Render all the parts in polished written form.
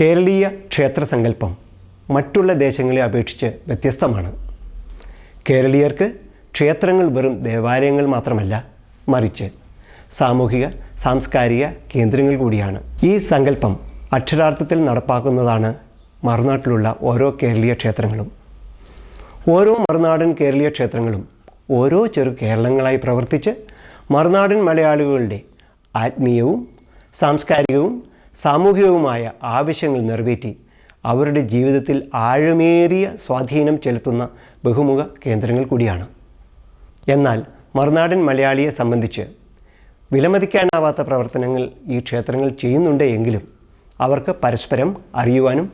കേരളീയ ക്ഷേത്രസങ്കല്പം മറ്റുള്ള ദേശങ്ങളെ അപേക്ഷിച്ച് വ്യത്യസ്തമാണ്. കേരളീയർക്ക് ക്ഷേത്രങ്ങൾ വെറും ദേവാലയങ്ങൾ മാത്രമല്ല, മറിച്ച് സാമൂഹിക സാംസ്കാരിക കേന്ദ്രങ്ങൾ കൂടിയാണ്. ഈ സങ്കല്പം അക്ഷരാർത്ഥത്തിൽ നടപ്പാക്കുന്നതാണ് മറുനാട്ടിലുള്ള ഓരോ കേരളീയ ക്ഷേത്രങ്ങളും. ഓരോ മറുനാടൻ കേരളീയ ക്ഷേത്രങ്ങളും ഓരോ ചെറു കേരളങ്ങളായി പ്രവർത്തിച്ച് മറുനാടൻ മലയാളികളുടെ ആത്മീയവും സാംസ്കാരികവും സാമൂഹികവുമായ ആവശ്യങ്ങൾ നിറവേറ്റി അവരുടെ ജീവിതത്തിൽ ആഴമേറിയ സ്വാധീനം ചെലുത്തുന്ന ബഹുമുഖ കേന്ദ്രങ്ങൾ കൂടിയാണ്. എന്നാൽ മറുനാടൻ മലയാളിയെ സംബന്ധിച്ച് വിലമതിക്കാനാവാത്ത പ്രവർത്തനങ്ങൾ ഈ ക്ഷേത്രങ്ങൾ ചെയ്യുന്നുണ്ട് എങ്കിലും അവർക്ക് പരസ്പരം അറിയുവാനും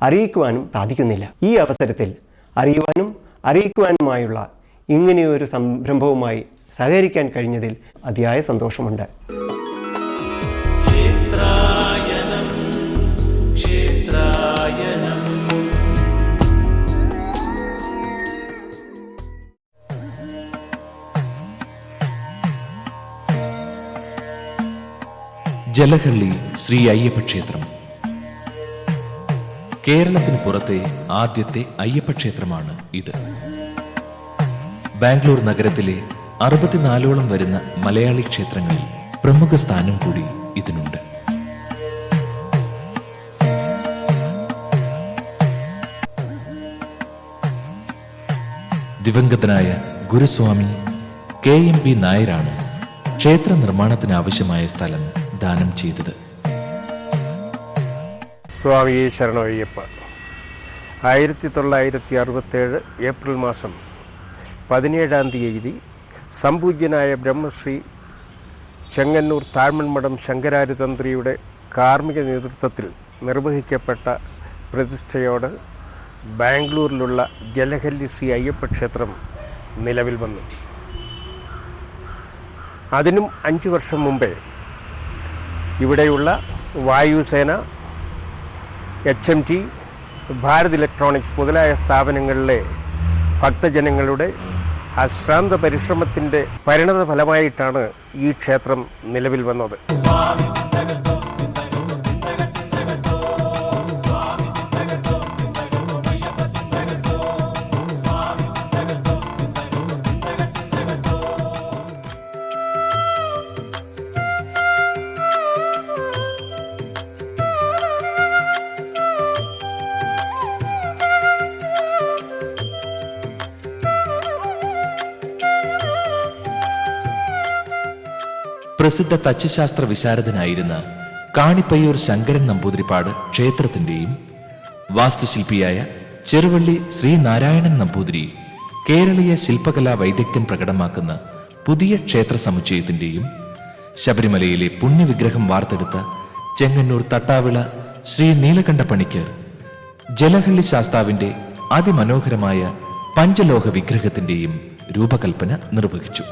അറിയിക്കുവാനും സാധിക്കുന്നില്ല. ഈ അവസരത്തിൽ അറിയുവാനും അറിയിക്കുവാനുമായുള്ള ഇങ്ങനെയൊരു സംരംഭവുമായി സഹകരിക്കാൻ കഴിഞ്ഞതിൽ അതിയായ സന്തോഷമുണ്ട്. ജലഹള്ളി ശ്രീ അയ്യപ്പക്ഷേത്രം കേരളത്തിന് പുറത്തെ ആദ്യത്തെ അയ്യപ്പക്ഷേത്രമാണ് ഇത്. ബാംഗ്ലൂർ നഗരത്തിലെ 64ഓളം വരുന്ന മലയാളി ക്ഷേത്രങ്ങളിൽ പ്രമുഖ സ്ഥാനം കൂടി ഇതിനുണ്ട്. ദിവംഗതനായ ഗുരുസ്വാമി KMP നായരാണ് ക്ഷേത്ര നിർമ്മാണത്തിന് ആവശ്യമായ സ്ഥലം ദാനം ചെയ്തത്. സ്വാമിയെ ശരണമയ്യപ്പ. 1967 ഏപ്രിൽ മാസം 17-ാം തീയതി സംപൂജ്യനായ ബ്രഹ്മശ്രീ ചെങ്ങന്നൂർ താഴ്മൺമഠം ശങ്കരാചാര്യതന്ത്രിയുടെ കാർമ്മിക നേതൃത്വത്തിൽ നിർവഹിക്കപ്പെട്ട പ്രതിഷ്ഠയോട് ബാംഗ്ലൂരിലുള്ള ജലഹല്ലി ശ്രീ അയ്യപ്പ ക്ഷേത്രം നിലവിൽ വന്നു. അതിനും 5 വർഷം മുമ്പേ ഇവിടെയുള്ള വായുസേന, HMT, ഭാരത് ഇലക്ട്രോണിക്സ് മുതലായ സ്ഥാപനങ്ങളിലെ ഭക്തജനങ്ങളുടെ അശ്രാന്ത പരിശ്രമത്തിൻ്റെ പരിണത ഫലമായിട്ടാണ് ഈ ക്ഷേത്രം നിലവിൽ വന്നത്. പ്രസിദ്ധ തച്ചുശാസ്ത്ര വിശാരദനായിരുന്ന കാണിപ്പയ്യൂർ ശങ്കരൻ നമ്പൂതിരിപ്പാട് ക്ഷേത്രത്തിന്റെയും വാസ്തുശില്പിയായ ചെറുവള്ളി ശ്രീനാരായണൻ നമ്പൂതിരി കേരളീയ ശില്പകലാ വൈദഗ്ധ്യം പ്രകടമാക്കുന്ന പുതിയ ക്ഷേത്ര സമുച്ചയത്തിന്റെയും ശബരിമലയിലെ പുണ്യവിഗ്രഹം വാർത്തെടുത്ത ചെങ്ങന്നൂർ തട്ടാവിള ശ്രീ നീലകണ്ഠ പണിക്കർ ജലഹള്ളി ശാസ്താവിന്റെ അതിമനോഹരമായ പഞ്ചലോഹ വിഗ്രഹത്തിന്റെയും രൂപകൽപ്പന നിർവഹിച്ചു.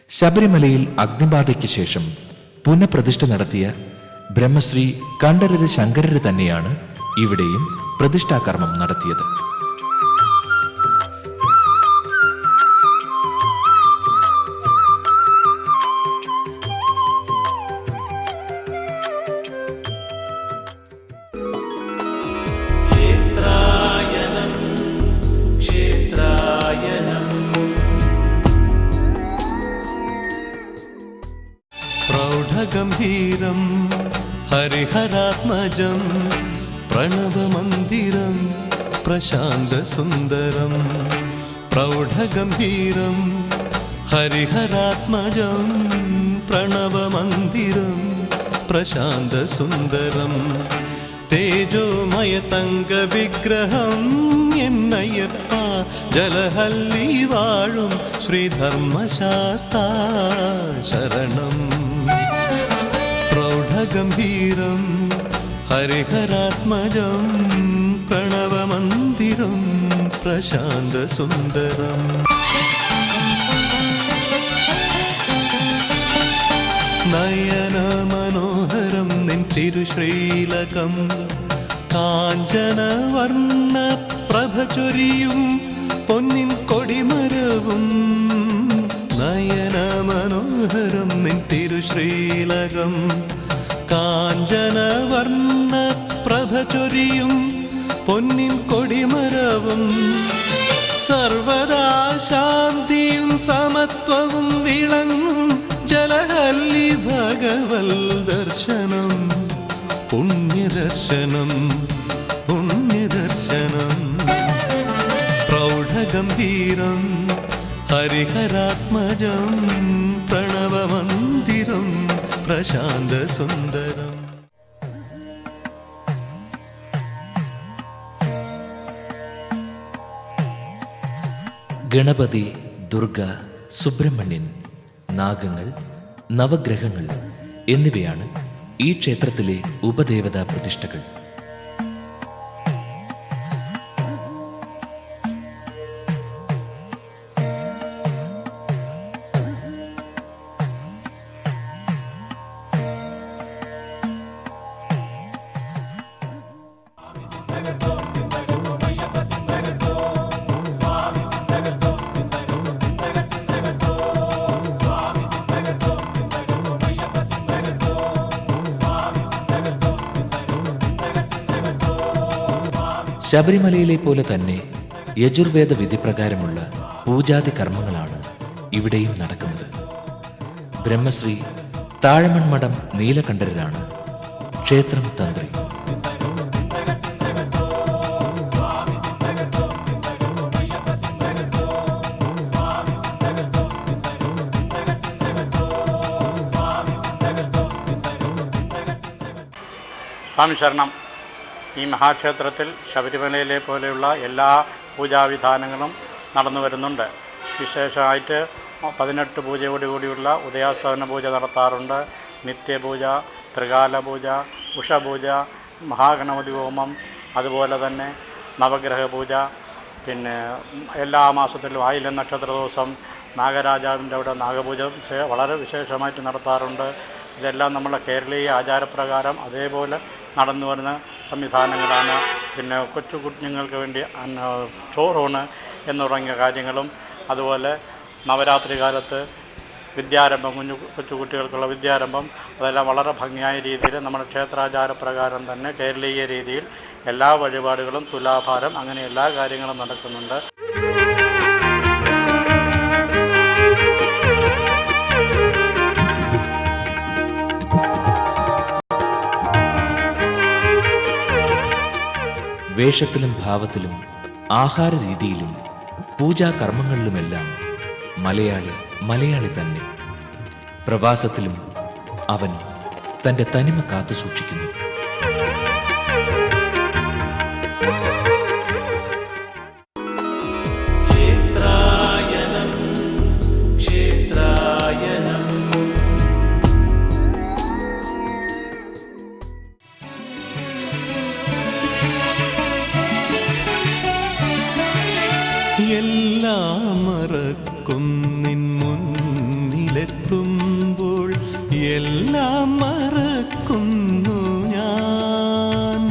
ശബരിമലയിൽ അഗ്നിബാധയ്ക്ക് ശേഷം പുനഃപ്രതിഷ്ഠ നടത്തിയ ബ്രഹ്മശ്രീ കണ്ഠരര് ശങ്കരര് തന്നെയാണ് ഇവിടെയും പ്രതിഷ്ഠാകർമ്മം നടത്തിയത്. ഗംഭീരം ഹരിഹരാത്മജം പ്രണവമന്ദിരം പ്രശാന്തസുന്ദരം പ്രൗഢഗംഭീരം ഹരിഹരാത്മജം പ്രണവമന്ദിരം പ്രശാന്തസുന്ദരം തേജോമയ തങ്കവിഗ്രഹം എന്നയ്യപ്പ ജലഹല്ലി വാഴും ശ്രീധർമ്മശാസ്താ ശരണം പ്രൗഢഗംഭീരം ഹരിഹരാത്മജം പ്രണവമന്ദിരം പ്രശാന്തസുന്ദരം നയനമനോഹരം നിൻ തിരുശ്രീലകം കാഞ്ചനവർണ്ണ പ്രഭ ചൊരിയും പൊന്നിൻ കൊടിമരവും നയനമനോഹരം നിൻ തിരുശ്രീലകം കാഞ്ചനവർണ്ണ പ്രഭ ചൊരിയും പൊന്നിൻ കൊടിമരവും സർവദാ ശാന്തിയും സമത്വവും വിളങ്ങും ജലഹല്ലി ഭഗവൽ ദർശനം പുണ്യദർശനം പുണ്യദർശനം പ്രൗഢഗംഭീരം ഹരിഹരാത്മജം പ്രണവമന്ദിരം പ്രശാന്തസുന്ദരം ഗണപതി, ദുർഗ, സുബ്രഹ്മണ്യൻ, നാഗങ്ങൾ, നവഗ്രഹങ്ങൾ എന്നിവയാണ് ഈ ക്ഷേത്രത്തിലെ ഉപദേവതാ പ്രതിഷ്ഠകൾ. ശബരിമലയിലെ പോലെ തന്നെ യജുർവേദ വിധിപ്രകാരമുള്ള പൂജാതി കർമ്മങ്ങളാണ് ഇവിടെയും നടക്കുന്നത്. ബ്രഹ്മശ്രീ താഴമൺമഠം നീലകണ്ഠരാണ് ക്ഷേത്രം തന്ത്രി. സ്വാമി ശരണം. ഈ മഹാക്ഷേത്രത്തിൽ ശബരിമലയിലെ പോലെയുള്ള എല്ലാ പൂജാവിധാനങ്ങളും നടന്നു വരുന്നുണ്ട്. വിശേഷമായിട്ട് 18 പൂജയോടുകൂടിയുള്ള ഉദയാസ്തമന പൂജ നടത്താറുണ്ട്. നിത്യപൂജ, ത്രികാല പൂജ, ഉഷപൂജ, മഹാഗണപതി ഹോമം, അതുപോലെ തന്നെ നവഗ്രഹ പൂജ. പിന്നെ എല്ലാ മാസത്തിലും ആയില്യ നക്ഷത്ര ദിവസം നാഗരാജാവിൻ്റെ അവിടെ നാഗപൂജ വളരെ വിശേഷമായിട്ട് നടത്താറുണ്ട്. ഇതെല്ലാം നമ്മളെ കേരളീയ ആചാരപ്രകാരം അതേപോലെ നടന്നു വരുന്ന സംവിധാനങ്ങളാണ്. പിന്നെ കൊച്ചു കുഞ്ഞുങ്ങൾക്ക് വേണ്ടി ചോറൂണ് എന്ന് തുടങ്ങിയ കാര്യങ്ങളും, അതുപോലെ നവരാത്രി കാലത്ത് വിദ്യാരംഭം, കൊച്ചു കുട്ടികൾക്കുള്ള വിദ്യാരംഭം, അതെല്ലാം വളരെ ഭംഗിയായ രീതിയിൽ നമ്മുടെ ക്ഷേത്രാചാരപ്രകാരം തന്നെ കേരളീയ രീതിയിൽ എല്ലാ വഴിപാടുകളും, തുലാഭാരം, അങ്ങനെ എല്ലാ കാര്യങ്ങളും നടക്കുന്നുണ്ട്. വേഷത്തിലും ഭാവത്തിലും ആഹാര രീതിയിലും പൂജാകർമ്മങ്ങളിലുമെല്ലാം മലയാളി തന്നെ. പ്രവാസത്തിലും അവൻ തൻ്റെ തനിമ കാത്തു സൂക്ഷിക്കുന്നു. എല്ലാം മറക്കും നിൻ മുന്നിലെത്തുമ്പോൾ എല്ലാം മറക്കുന്നു ഞാൻ.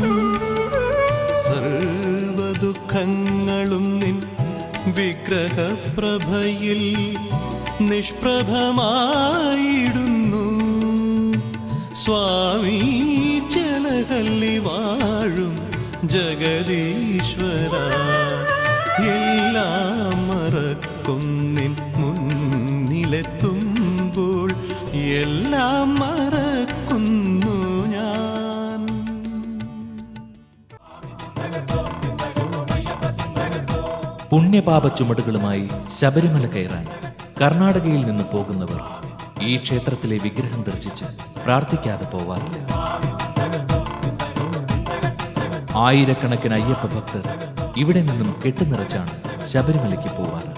സർവദുഃഖങ്ങളും നിൻ വിഗ്രഹപ്രഭയിൽ നിഷ്പ്രഭമായിടുന്നു. സ്വാമി ജലഹല്ലി വാഴും ജഗദീശ്വര, എല്ലാം മറക്കും നിൻ മുന്നിലെത്തുമ്പോൾ എല്ലാം മറക്കുന്നു ഞാൻ. പുണ്യപാപ ചുമടുകളുമായി ശബരിമല കയറാൻ കർണാടകയിൽ നിന്ന് പോകുന്നവർ ഈ ക്ഷേത്രത്തിലെ വിഗ്രഹം ദർശിച്ച് പ്രാർത്ഥിക്കാതെ പോവാറില്ല. ആയിരക്കണക്കിന് അയ്യപ്പ ഭക്തർ ഇവിടെ നിന്നും കെട്ടുനിറച്ചാണ് ശബരിമലയ്ക്ക് പോവാറ്.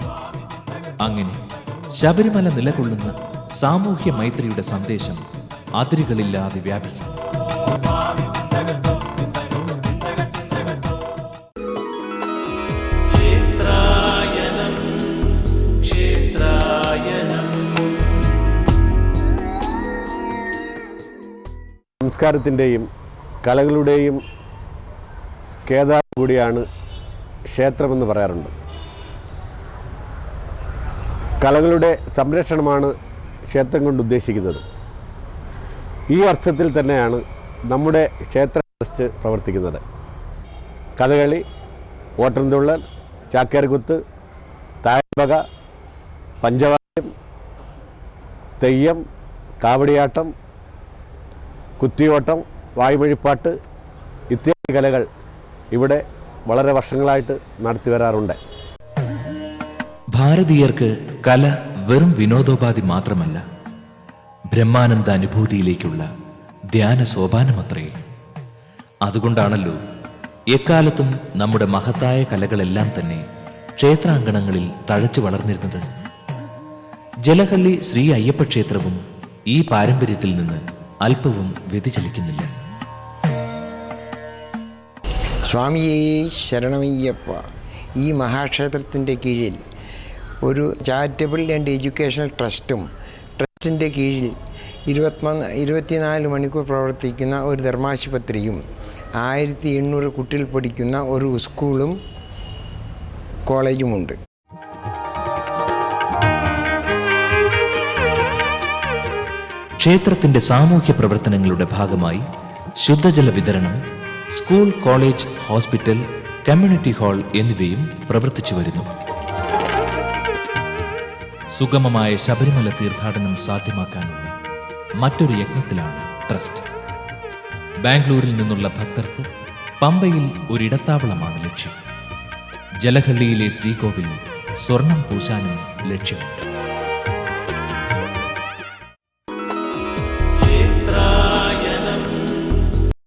അങ്ങനെ ശബരിമല നിലകൊള്ളുന്ന സാമൂഹ്യ മൈത്രിയുടെ സന്ദേശം അതിരുകളില്ലാതെ വ്യാപിക്കും. സംസ്കാരത്തിൻ്റെയും കലകളുടെയും കേദാരം കൂടിയാണ് ക്ഷേത്രമെന്ന് പറയാറുണ്ട്. കലകളുടെ സംരക്ഷണമാണ് ക്ഷേത്രം കൊണ്ട് ഉദ്ദേശിക്കുന്നത്. ഈ അർത്ഥത്തിൽ തന്നെയാണ് നമ്മുടെ ക്ഷേത്ര ട്രസ്റ്റ് പ്രവർത്തിക്കുന്നത്. കഥകളി, ഓട്ടംതുള്ളൽ, ചാക്യാർകൂത്ത്, തായമ്പക, പഞ്ചവാദ്യം, തെയ്യം, കാവടിയാട്ടം, കുത്തിയോട്ടം, വായ്മൊഴിപ്പാട്ട് ഇത്യാദി കലകൾ ഇവിടെ വളരെ വർഷങ്ങളായിട്ട് നടത്തി വരാറുണ്ട്. ഭാരതീയർക്ക് കല വെറും വിനോദോപാധി മാത്രമല്ല, ബ്രഹ്മാനന്ദ അനുഭൂതിയിലേക്കുള്ള ധ്യാന സോപാനമത്രേ. അതുകൊണ്ടാണല്ലോ എക്കാലത്തും നമ്മുടെ മഹത്തായ കലകളെല്ലാം തന്നെ ക്ഷേത്രാങ്കണങ്ങളിൽ തഴച്ചു വളർന്നിരുന്നത്. ജലഹള്ളി ശ്രീ അയ്യപ്പ ക്ഷേത്രവും ഈ പാരമ്പര്യത്തിൽ നിന്ന് അല്പവും വ്യതിചലിക്കുന്നില്ല. സ്വാമിയേ ശരണമയ്യപ്പ. ഈ മഹാക്ഷേത്രത്തിൻ്റെ കീഴിൽ ഒരു ചാരിറ്റബിൾ ആൻഡ് എഡ്യൂക്കേഷണൽ ട്രസ്റ്റിൻ്റെ കീഴിൽ 24 മണിക്കൂർ പ്രവർത്തിക്കുന്ന ഒരു ധർമാശുപത്രിയും 1800 കുട്ടികൾ പഠിക്കുന്ന ഒരു സ്കൂളും കോളേജുമുണ്ട്. ക്ഷേത്രത്തിന്റെ സാമൂഹ്യ പ്രവർത്തനങ്ങളുടെ ഭാഗമായി ശുദ്ധജല വിതരണം, school, college, hospital, community hall എന്നിവയും പ്രവർത്തിച്ചു വരുന്നു. സുഗമമായ ശബരിമല തീർത്ഥാടനം സാധ്യമാക്കാനുള്ള മറ്റൊരു യജ്ഞത്തിലാണ് ട്രസ്റ്റ്. ബാംഗ്ലൂരിൽ നിന്നുള്ള ഭക്തർക്ക് പമ്പയിൽ ഒരിടത്താവളമാണ് ലക്ഷ്യം. ജലഹള്ളിയിലെ ശ്രീകോവിലിൽ സ്വർണം പൂശാനും ലക്ഷ്യമുണ്ട്.